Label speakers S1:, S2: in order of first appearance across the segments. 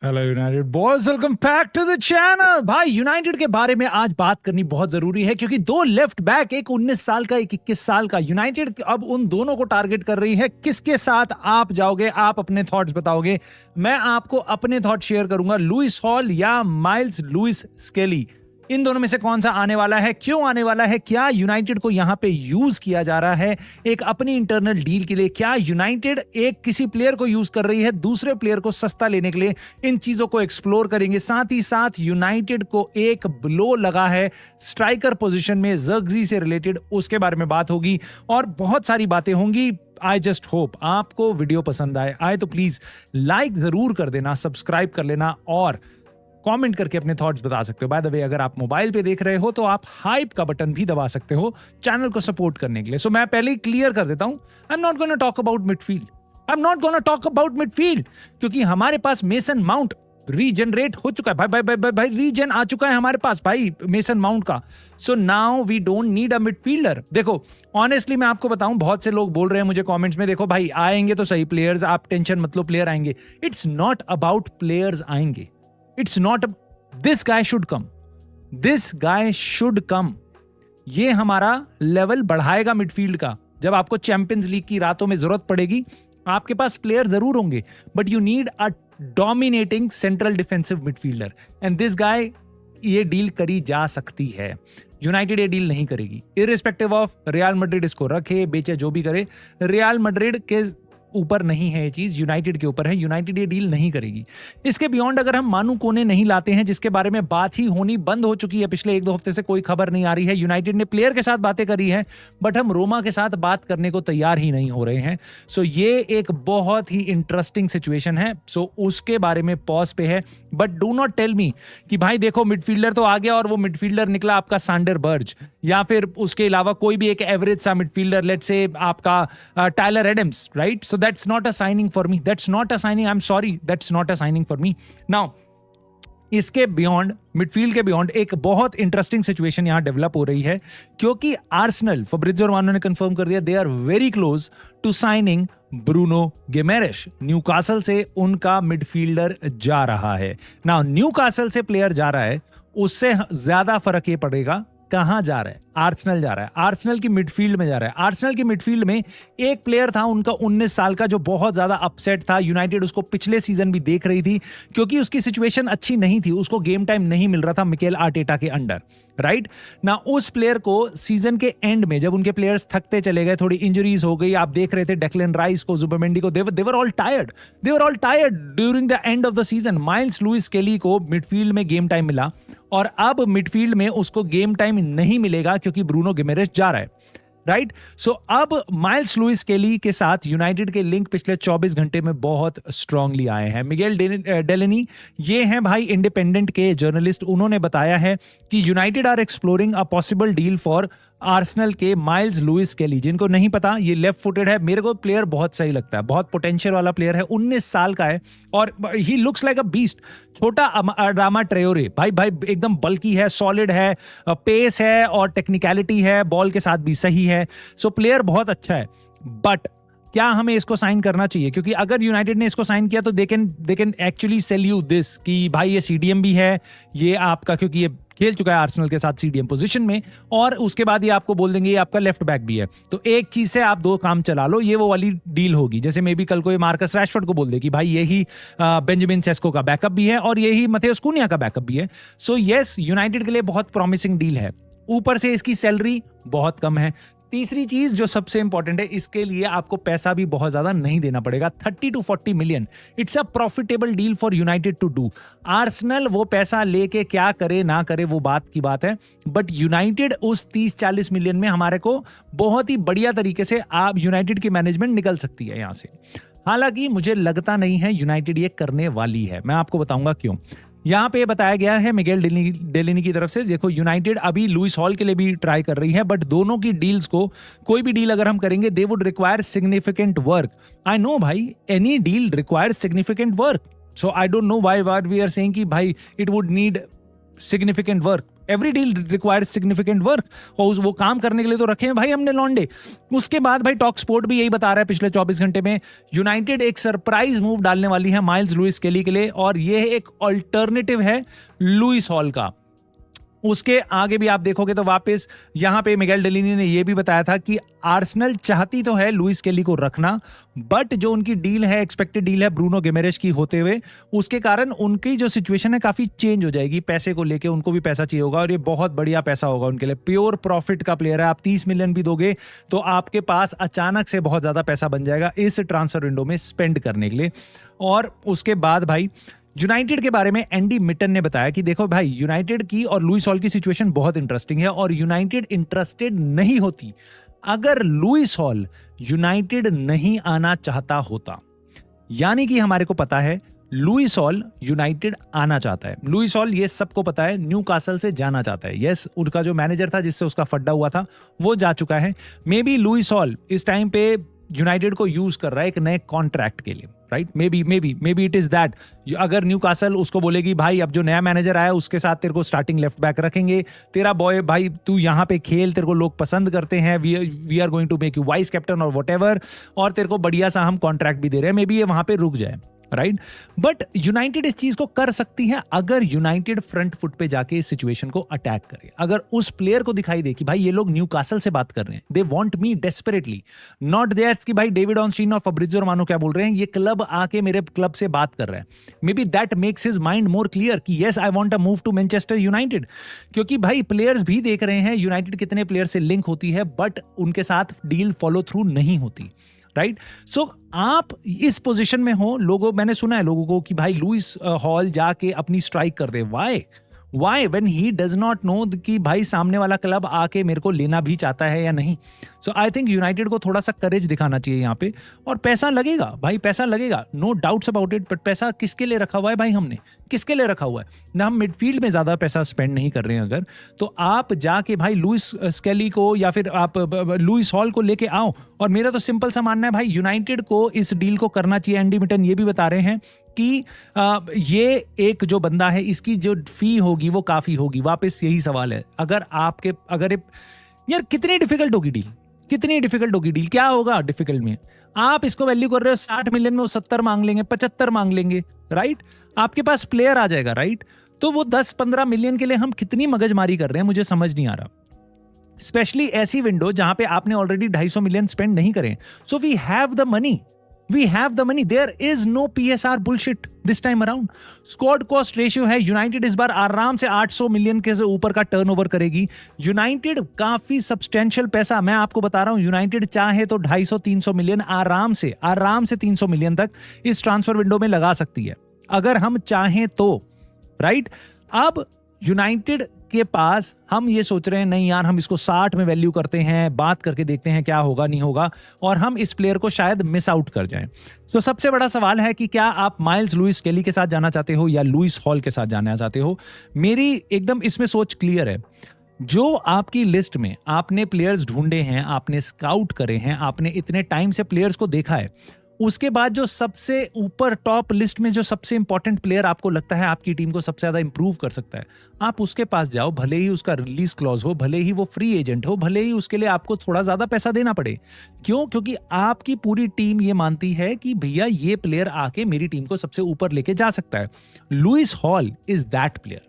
S1: Hello United boys, welcome back to the channel. भाई United के बारे में आज बात करनी बहुत जरूरी है क्योंकि दो लेफ्ट बैक, एक 19 साल का, एक 21 साल का, यूनाइटेड अब उन दोनों को टारगेट कर रही है। किसके साथ आप जाओगे? आप अपने थॉट्स बताओगे, मैं आपको अपने थॉट शेयर करूंगा। लुइस हॉल या माइल्स लुइस स्केली, इन दोनों में से कौन सा आने वाला है, क्यों आने वाला है, क्या यूनाइटेड को यहां पे यूज किया जा रहा है एक अपनी इंटरनल डील के लिए, क्या यूनाइटेड एक किसी प्लेयर को यूज कर रही है दूसरे प्लेयर को सस्ता लेने के लिए, इन चीजों को एक्सप्लोर करेंगे। साथ ही साथ यूनाइटेड को एक ब्लो लगा है स्ट्राइकर पोजीशन में ज़र्क्ज़ी से रिलेटेड, उसके बारे में बात होगी और बहुत सारी बातें होंगी। आई जस्ट होप आपको वीडियो पसंद आए तो प्लीज लाइक जरूर कर देना, सब्सक्राइब कर लेना और कमेंट करके अपने थॉट्स बता सकते हो। बाय द वे, अगर आप मोबाइल पे देख रहे हो तो आप हाइप का बटन भी दबा सकते हो चैनल को सपोर्ट करने के लिए। सो मैं पहले ही क्लियर कर देता हूं, I am not gonna talk about midfield, I am not gonna talk about midfield, क्योंकि हमारे पास मेसन माउंट रीजनरेट हो चुका है। भाई भाई भाई भाई, भाई रीजन आ चुका है हमारे पास भाई मेसन माउंट का। So now we don't need a midfielder. देखो ऑनेस्टली मैं आपको बताऊं, बहुत से लोग बोल रहे हैं मुझे कमेंट्स में, देखो भाई आएंगे तो सही प्लेयर्स, आप टेंशन मत लो, प्लेयर आएंगे। इट्स नॉट अबाउट प्लेयर्स आएंगे, it's not, this guy should come, this guy should come. ये हमारा लेवल बढ़ाएगा मिडफील्ड का। जब आपको चैंपियंस लीग की रातों में जरूरत पड़ेगी, आपके पास प्लेयर जरूर होंगे, but you need a dominating central defensive midfielder and this guy, ये डील करी जा सकती है। यूनाइटेड ये डील नहीं करेगी, इररिस्पेक्टिव ऑफ रियल मैड्रिड इसको रखे बेचे जो भी करे, रियल मैड्रिड के ऊपर नहीं है ये चीज, यूनाइटेड के ऊपर है। यूनाइटेड ये डील नहीं करेगी। इसके बियॉन्ड अगर हम मानू कोने नहीं लाते हैं, जिसके बारे में बात ही होनी बंद हो चुकी है पिछले 1-2 हफ्ते से, कोई खबर नहीं आ रही है। यूनाइटेड ने प्लेयर के साथ बातें करी है, बट हम रोमा के साथ बात करने को तैयार ही नहीं हो रहे हैं। सो ये एक बहुत ही इंटरेस्टिंग सिचुएशन है। सो उसके बारे में पॉज पे है, but do not tell me कि भाई देखो मिडफील्डर तो आ गया और वो मिडफील्डर निकला आपका सैंडर बर्ज, या फिर उसके अलावा कोई भी एक एवरेज सा मिडफील्डर, लेट्स से आपका Tyler Adams, right? So that's not a signing for me, that's not a signing, I'm sorry, that's not a signing for me. Now इसके बियॉन्ड, मिडफील्ड के बियॉन्ड एक बहुत इंटरेस्टिंग सिचुएशन यहां develop हो रही है, क्योंकि आर्सेनल, फब्रिज़ियो रोमानो ने कंफर्म कर दिया, they are very close to signing Bruno Guimaraes. Newcastle से उनका मिडफील्डर जा रहा है। नाउ न्यूकासल से प्लेयर जा रहा है, उससे ज्यादा फर्क ये पड़ेगा कहां जा रहा है। आर्सेनल जा रहा है, आर्सेनल की मिडफील्ड में जा रहा है। आर्सेनल की मिडफील्ड में एक प्लेयर था उनका 19 साल का, जो बहुत ज्यादा अपसेट था। यूनाइटेड उसको पिछले सीजन भी देख रही थी क्योंकि उसकी सिचुएशन अच्छी नहीं थी, उसको गेम टाइम नहीं मिल रहा था मिकेल आर्टेटा के अंडर, राइट ना। उस प्लेयर को सीजन के एंड में, जब उनके प्लेयर्स थकते चले गए, थोड़ी इंजरीज हो गई, आप देख रहे थे डेक्लन राइस को, जुबिमेंडी को, they were all tired during the end of the season. Myles Lewis Skelly को मिडफील्ड में गेम टाइम मिला और अब मिडफील्ड में उसको गेम टाइम नहीं मिलेगा क्योंकि ब्रूनो गिमेरेश जा रहा है, राइट? सो अब माइल्स लुइस स्केली के साथ यूनाइटेड के लिंक पिछले 24 घंटे में बहुत स्ट्रांगली आए हैं। मिगेल डेलेनी, ये हैं भाई इंडिपेंडेंट के जर्नलिस्ट, उन्होंने बताया है कि United are exploring a possible deal for Arsenal के माइल्स लुइस स्केली। जिनको नहीं पता, ये लेफ्ट फुटेड है, मेरे को प्लेयर बहुत सही लगता है, बहुत पोटेंशियल वाला प्लेयर है, 19 साल का है और he looks like a beast. छोटा अडामा ट्रेओरे, भाई भाई एकदम बल्की है, सॉलिड है, पेस है और टेक्निकलिटी है, बॉल के साथ भी सही है। सो प्लेयर बहुत अच्छा है, बट क्या हमें इसको साइन करना चाहिए? क्योंकि अगर यूनाइटेड ने इसको साइन किया तो they can actually sell you this कि भाई ये सीडीएम भी है, ये आपका, क्योंकि ये खेल चुका है आर्सेनल के साथ सीडीएम पोजीशन में, और उसके बाद ये आपको बोल देंगे ये आपका लेफ्ट बैक भी है। तो एक चीज से आप दो काम चला लो, ये वो वाली डील होगी। जैसे मे बी कल को ये मार्कस रैशफोर्ड को बोल दे कि भाई यही बेंजामिन सेस्को का बैकअप भी है और यही मथेउस कुनिया का बैकअप भी है। सो यस, यूनाइटेड के लिए बहुत प्रॉमिसिंग डील है। ऊपर से इसकी सैलरी बहुत कम है। तीसरी चीज जो सबसे इंपॉर्टेंट है, इसके लिए आपको पैसा भी बहुत ज्यादा नहीं देना पड़ेगा, 30 to 40 million. It's a profitable deal for United to do. Arsenal वो पैसा लेके क्या करे ना करे वो बात की बात है, बट यूनाइटेड उस 30-40 मिलियन में हमारे को बहुत ही बढ़िया तरीके से, आप यूनाइटेड की मैनेजमेंट निकल सकती है यहां से। हालांकि मुझे लगता नहीं है यूनाइटेड ये करने वाली है, मैं आपको बताऊंगा क्यों। यहां पे बताया गया है मिगेल डेलिनी की तरफ से, देखो यूनाइटेड अभी लुइस हॉल के लिए भी ट्राई कर रही है, बट दोनों की डील्स को, कोई भी डील अगर हम करेंगे, they would require significant work. I know भाई, any deal requires significant work, so I don't know why we are saying कि भाई it would need significant work. Every deal requires significant work, और वो काम करने के लिए तो रखे हैं भाई हमने लॉन्डे। उसके बाद भाई टॉक स्पोर्ट भी यही बता रहा है पिछले 24 घंटे में यूनाइटेड एक सरप्राइज मूव डालने वाली है माइल्स लुइस स्केली के लिए, और ये एक ऑल्टरनेटिव है लुइस हॉल का। उसके आगे भी आप देखोगे तो वापस यहां पे मिगेल डेलिनी ने यह भी बताया था कि आर्सेनल चाहती तो है लुइस केली को रखना, बट जो उनकी डील है, एक्सपेक्टेड डील है ब्रूनो गिमेरेश की होते हुए, उसके कारण उनकी जो सिचुएशन है काफी चेंज हो जाएगी। पैसे को लेके उनको भी पैसा चाहिए होगा, और ये बहुत बढ़िया पैसा होगा उनके लिए। प्योर प्रॉफिट का प्लेयर है, आप 30 मिलियन भी दोगे तो आपके पास अचानक से बहुत ज्यादा पैसा बन जाएगा इस ट्रांसफर विंडो में स्पेंड करने के लिए। और उसके बाद भाई यूनाइटेड के बारे में एंडी मिटन ने बताया कि देखो भाई, यूनाइटेड की और लुइस हॉल की सिचुएशन बहुत इंटरेस्टिंग है, और यूनाइटेड इंटरेस्टेड नहीं होती अगर लुइस हॉल यूनाइटेड नहीं आना चाहता होता। यानी कि हमारे को पता है लुइस हॉल यूनाइटेड आना चाहता है। लुइस हॉल, ये सबको पता है, न्यूकासल से जाना चाहता है। यस, उनका जो मैनेजर था जिससे उसका फड्डा हुआ था वो जा चुका है। मे बी लुइस हॉल इस टाइम पे यूनाइटेड को यूज कर रहा है एक नए कॉन्ट्रैक्ट के लिए, right? May be it is that. अगर न्यूकासल उसको बोलेगी भाई अब जो नया मैनेजर आया उसके साथ तेरे को स्टार्टिंग लेफ्ट बैक रखेंगे, तेरा बॉय भाई तू यहाँ पे खेल, तेरे को लोग पसंद करते हैं, we are going to make you vice captain और व्हाटएवर, और तेरे को बढ़िया सा हम कॉन्ट्रैक्ट भी दे रहे हैं, मे बी ये वहां पे रुक जाए, राइट? बट यूनाइटेड इस चीज को कर सकती है अगर यूनाइटेड फ्रंट फुट पे जाके इस सिचुएशन को अटैक करे। अगर उस प्लेयर को दिखाई दे कि भाई ये लोग न्यूकासल से बात कर रहे हैं, they want me desperately, not theirs कि भाई डेविड ऑनस्टीन और फब्रिज़ियो रोमानो क्या बोल रहे हैं, ये क्लब आके मेरे क्लब से बात कर रहा है। Maybe that makes his mind more clear कि yes I want a move to Manchester United, क्योंकि भाई प्लेयर्स भी देख रहे हैं यूनाइटेड कितने प्लेयर से लिंक होती है, बट उनके साथ डील फॉलो थ्रू नहीं होती, राइट? सो आप इस पोजीशन में हो, लोगों, मैंने सुना है लोगों को कि भाई लुइस हॉल जाके अपनी स्ट्राइक कर दे। Why when he does not know कि भाई सामने वाला क्लब आके मेरे को लेना भी चाहता है या नहीं। सो आई थिंक यूनाइटेड को थोड़ा सा करेज दिखाना चाहिए यहाँ पे, और पैसा लगेगा भाई, पैसा लगेगा, no doubts about it. But पैसा किसके लिए रखा हुआ है भाई? हमने किसके लिए रखा हुआ है ना? हम मिडफील्ड में ज्यादा पैसा स्पेंड नहीं कर रहे हैं अगर, तो आप जाके भाई लुइस स्केली को या फिर आप लुइस हॉल को लेके आओ। और मेरा तो सिंपल सा मानना है भाई, यूनाइटेड को इस डील को करना चाहिए। एंडी मिटन ये भी बता रहे हैं कि ये एक जो बंदा है इसकी जो फी होगी वो काफी होगी। वापस यही सवाल है, अगर यार कितनी डिफिकल्ट होगी डील, कितनी डिफिकल्ट होगी डील? क्या होगा डिफिकल्ट में? आप इसको वैल्यू कर रहे हो 60 मिलियन में, वो 70 मांग लेंगे, 75 मांग लेंगे, राइट? आपके पास प्लेयर आ जाएगा, राइट? तो वो 10-15 मिलियन के लिए हम कितनी मगजमारी कर रहे हैं, मुझे समझ नहीं आ रहा। स्पेशली ऐसी विंडो जहां पे आपने ऑलरेडी 250 मिलियन स्पेंड नहीं करे। So we have the money, there is no PSR bullshit this time around. Squad cost ratio है, यूनाइटेड इस बार आराम से 800 मिलियन के से ऊपर का टर्नओवर करेगी। यूनाइटेड काफी सब्सटेंशियल पैसा, मैं आपको बता रहा हूं, यूनाइटेड चाहे तो 250-300 मिलियन आराम से 300 मिलियन तक इस ट्रांसफर विंडो में लगा सकती है अगर हम चाहें तो, राइट? अब यूनाइटेड के पास हम ये सोच रहे हैं नहीं यार, हम इसको 60 में वैल्यू करते हैं, बात करके देखते हैं क्या होगा नहीं होगा, और हम इस प्लेयर को शायद मिस आउट कर जाएं। तो सबसे बड़ा सवाल है कि क्या आप माइल्स लुइस स्केली के साथ जाना चाहते हो या लुइस हॉल के साथ जाना चाहते हो? मेरी एकदम इसमें सोच क्लियर है। जो आपकी लिस्ट में आपने प्लेयर्स ढूंढे हैं, आपने स्काउट करे हैं, आपने इतने टाइम से प्लेयर्स को देखा है, उसके बाद जो सबसे ऊपर टॉप लिस्ट में जो सबसे इंपॉर्टेंट प्लेयर आपको लगता है आपकी टीम को सबसे ज्यादा इंप्रूव कर सकता है, आप उसके पास जाओ। भले ही उसका रिलीज क्लॉज हो, भले ही वो फ्री एजेंट हो, भले ही उसके लिए आपको थोड़ा ज्यादा पैसा देना पड़े। क्यों? क्योंकि आपकी पूरी टीम ये मानती है कि भैया ये प्लेयर आके मेरी टीम को सबसे ऊपर लेके जा सकता है। Lewis Hall is that player,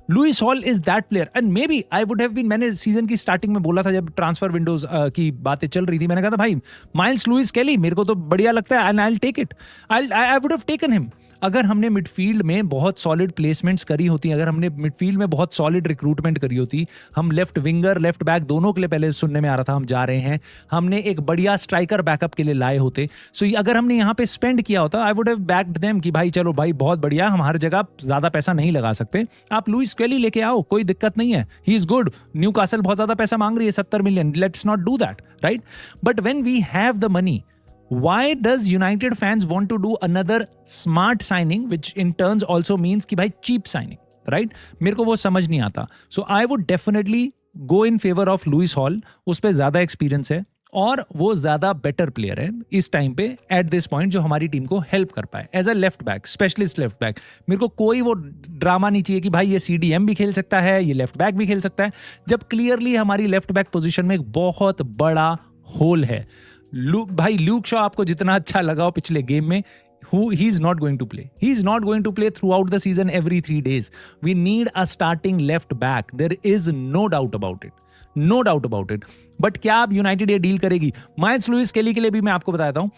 S1: Lewis Hall is that player. And maybe I would have been, मैंने सीजन की स्टार्टिंग में बोला था जब ट्रांसफर विंडोज की बातें चल रही थी, मैंने कहा था भाई माइल्स लुइस स्केली मेरे को तो बढ़िया लगता है, and I will take it, I would have taken him. अगर हमने मिडफील्ड में बहुत सॉलिड प्लेसमेंट्स करी होती, अगर हमने मिडफील्ड में बहुत सॉलिड रिक्रूटमेंट करी होती, हम लेफ्ट विंगर लेफ्ट बैक दोनों के लिए, पहले सुनने में आ रहा था हम जा रहे हैं, हमने एक बढ़िया स्ट्राइकर बैकअप के लिए लाए होते, सो अगर हमने यहाँ पे स्पेंड किया होता, आई वुड हैव बैक्ड देम कि भाई चलो भाई बहुत बढ़िया, हम हर जगह ज्यादा पैसा नहीं लगा सकते, आप लुइस स्केली लेके आओ, कोई दिक्कत नहीं है, ही इज गुड। न्यूकासल बहुत ज्यादा पैसा मांग रही है, 70 million, let's not do that, right? But when we have the money, why does United fans want to do another smart signing, which in turns also means कि भाई cheap signing, right? मेरे को वो समझ नहीं आता। So I would definitely go in favor of Lewis Hall. उस पे ज्यादा एक्सपीरियंस है, और वो ज्यादा बेटर प्लेयर है इस टाइम पे एट दिस पॉइंट जो हमारी टीम को हेल्प कर पाए as a left back, specialist left back. मेरे को कोई वो ड्रामा नहीं चाहिए कि भाई ये CDM भी खेल सकता है, ये लेफ्ट बैक भी खेल सकता है, जब क्लियरली हमारी लेफ्ट बैक पोजीशन में एक बहुत बड़ा होल है। भाई ल्यूक शॉ आपको जितना अच्छा लगा हो पिछले गेम में, he is not going to play. He is not going to play throughout the season every 3 days. We need a starting left back. There is no doubt about it. No doubt about it. But क्या अब United ये deal करेगी? Miles Louis केली के लिए भी मैं आपको बताता हूं,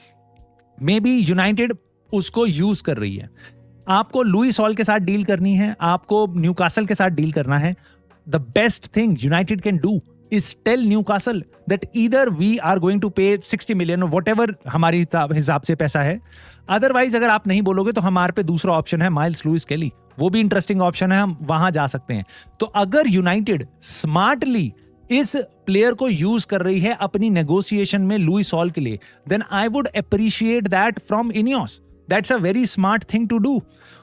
S1: मे बी यूनाइटेड उसको यूज कर रही है। आपको लुइस हॉल के साथ डील करनी है, आपको न्यूकासल के साथ डील करना है। The best thing United can do is tell Newcastle that either we are going to pay 60 million or whatever हमारी हिसाब से पैसा है, अदरवाइज अगर आप नहीं बोलोगे तो हमारे पे दूसरा ऑप्शन है माइल्स लुइस केली, वो भी इंटरेस्टिंग ऑप्शन है, हम वहां जा सकते हैं। तो अगर यूनाइटेड स्मार्टली इस प्लेयर को यूज कर रही है अपनी नेगोशिएशन में लुइस हॉल के लिए, then I would appreciate that from INEOS. That's a very smart thing to do.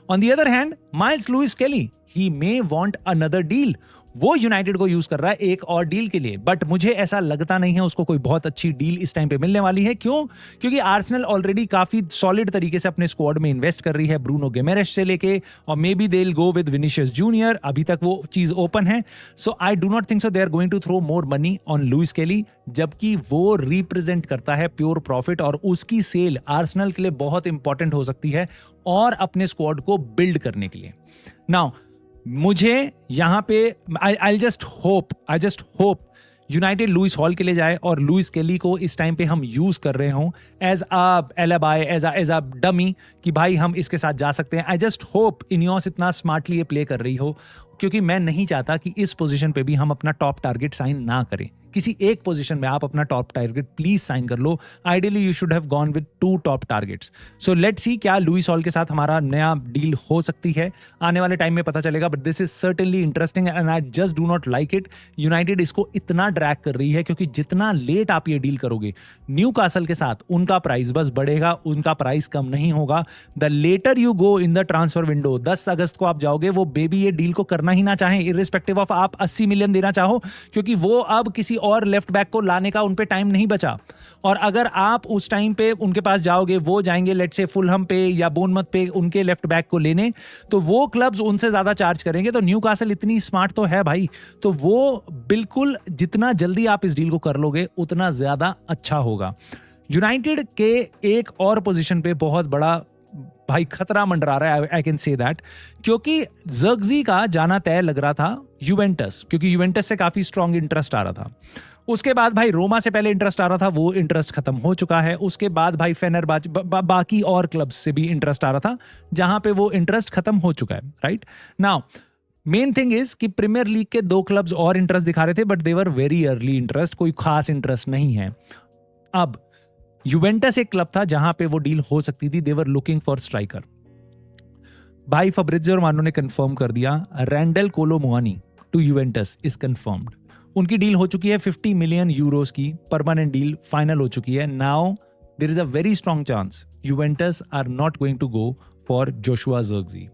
S1: On the other hand, Miles Lewis Kelly, he may want another deal. वो United को use कर रहा है एक और डील के लिए, बट मुझे ऐसा लगता नहीं है उसको कोई बहुत अच्छी डील इस टाइम पे मिलने वाली है। क्यों? क्योंकि आर्सेनल ऑलरेडी काफी सॉलिड तरीके से अपने स्क्वाड में इन्वेस्ट कर रही है, ब्रूनो गिमेरेश से लेके, और maybe they will go with Vinicius Junior, अभी तक वो चीज ओपन है। So I do not think so they are going to throw more money on Lewis Kelly, जबकि वो रिप्रेजेंट करता है प्योर प्रॉफिट, और उसकी सेल आर्सेनल के लिए बहुत इंपॉर्टेंट हो सकती है और अपने स्क्वाड को बिल्ड करने के लिए। नाउ मुझे यहां पे I just hope United Lewis Hall के लिए जाए और लुइस केली को इस टाइम पे हम यूज कर रहे हों as a alibi, as a dummy, कि भाई हम इसके साथ जा सकते हैं। आई जस्ट होप इनियोस इतना स्मार्टली ये प्ले कर रही हो, क्योंकि मैं नहीं चाहता कि इस पोजीशन पे भी हम अपना टॉप टारगेट साइन ना करें। किसी एक पोजीशन में आप अपना टॉप टारगेट प्लीज साइन कर लो। Ideally you should have gone with 2 top targets. So let's see क्या लुइस हॉल के साथ हमारा नया डील हो सकती है, आने वाले टाइम में पता चलेगा। But this is certainly interesting and I just do not like it. United इसको इतना ड्रैग कर रही है क्योंकि जितना लेट आप ये डील करोगे न्यूकासल के साथ, उनका प्राइस बस बढ़ेगा, उनका प्राइस कम नहीं होगा। The later you go in the transfer window, 10 अगस्त को आप जाओगे, वो बेबी ये डील को करना ही ना चाहें, इररिस्पेक्टिव ऑफ आप 80 मिलियन देना चाहो, क्योंकि वो अब किसी और लेफ्ट बैक को लाने का उन पे टाइम नहीं बचा। और अगर आप उस टाइम पे उनके पास जाओगे, वो जाएंगे लेट्स से फुलहम पे या बोर्नमथ पे उनके लेफ्ट बैक को लेने, तो वो क्लब्स उनसे ज्यादा चार्ज करेंगे। तो न्यूकासल इतनी स्मार्ट तो है भाई, तो वो बिल्कुल जितना जल्दी आप इस डील को कर लोगे उतना ज्यादा अच्छा होगा। यूनाइटेड के एक और पोजीशन पे बहुत बड़ा भाई खतरा मंडरा रहा है, आई कैन से दैट, क्योंकि ज़र्क्ज़ी का जाना तय लग रहा था यूवेंटस, क्योंकि यूवेंटस से काफी स्ट्रॉन्ग इंटरेस्ट आ रहा था। उसके बाद भाई रोमा से पहले इंटरेस्ट आ रहा था, वो इंटरेस्ट खत्म हो चुका है। उसके बाद भाई फेनरबाच बाकी और क्लब्स से भी इंटरेस्ट आ रहा था, जहां पे वो इंटरेस्ट खत्म हो चुका है। Right now main thing is कि प्रीमियर लीग के 2 क्लब्स और इंटरेस्ट दिखा रहे थे, but they were very early interest, कोई खास इंटरेस्ट नहीं है। अब यूवेंटस एक क्लब था जहां पे वो डील हो सकती थी, they were looking for striker. भाई फब्रित्ज़ियो रोमानो ने कंफर्म कर दिया, Randal Kolo Muani to Juventus is confirmed. उनकी डील हो चुकी है 50 मिलियन यूरोस की, परमानेंट डील फाइनल हो चुकी है। Now there is a very strong chance Juventus are not going to go for Joshua Zirkzee.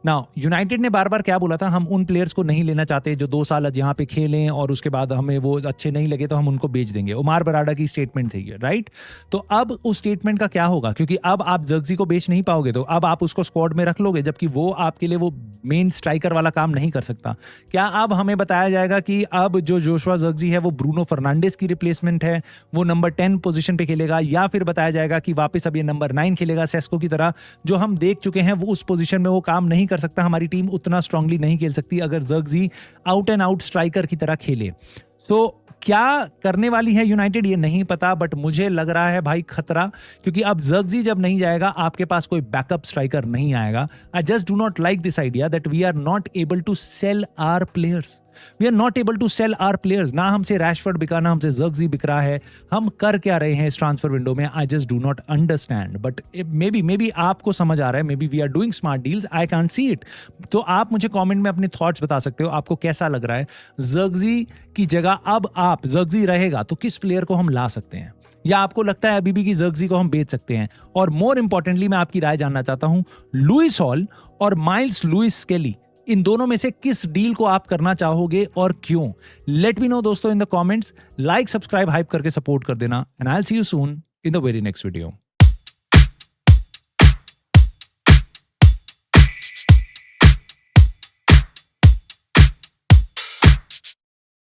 S1: Now United ने बार बार क्या बोला था, हम उन प्लेयर्स को नहीं लेना चाहते जो 2 साल यहाँ पे खेलें और उसके बाद हमें वो अच्छे नहीं लगे तो हम उनको बेच देंगे। उमार बराडा की स्टेटमेंट थी ये, राइट? तो अब उस स्टेटमेंट का क्या होगा, क्योंकि अब आप ज़र्क्ज़ी को बेच नहीं पाओगे, तो अब आप उसको स्क्वाड में रख लोगे, जबकि वो आपके लिए वो मेन स्ट्राइकर वाला काम नहीं कर सकता। क्या अब हमें बताया जाएगा कि अब जो जोशुआ ज़र्क्ज़ी है वो ब्रूनो फर्नांडिस की रिप्लेसमेंट है, वो नंबर 10 पोजीशन पे खेलेगा, या फिर बताया जाएगा कि वापस अब ये नंबर 9 खेलेगा सेस्को की तरह, जो हम देख चुके हैं वो उस पोजीशन में वो काम नहीं कर सकता। हमारी टीम उतना स्ट्रांगली नहीं खेल सकती अगर ज़र्क्ज़ी आउट एंड आउट स्ट्राइकर की तरह खेले। सो क्या करने वाली है यूनाइटेड ये नहीं पता, बट मुझे लग रहा है भाई खतरा, क्योंकि अब ज़र्क्ज़ी जब नहीं जाएगा आपके पास कोई बैकअप स्ट्राइकर नहीं आएगा। I just do not like this idea that we are not able to sell our players. We are not able to sell our players. ना हमसे रैशफोर्ड बिका, ना हमसे ज़र्क्ज़ी बिक रहा है। हम कर क्या रहे हैं इस ट्रांसफर विंडो में, I just do not understand. But maybe आपको समझ आ रहा है, maybe we are doing smart deals, I can't see it. तो आप मुझे कमेंट में अपने थॉट्स बता सकते हो, आपको कैसा लग रहा है। ज़र्क्ज़ी की जगह अब आप ज़र्क्ज़ी रहेगा तो किस प्लेयर को हम ला सकते हैं, या आपको लगता है अभी भी कि ज़र्क्ज़ी को हम बेच सकते हैं? और मोर इंपॉर्टेंटली मैं आपकी राय जानना चाहता हूं, लुइस हॉल और माइल्स लुइस केली इन दोनों में से किस डील को आप करना चाहोगे और क्यों? लेट मी नो दोस्तों in the comments. Like, subscribe, hype करके सपोर्ट कर देना. And I will see you soon in the very next video.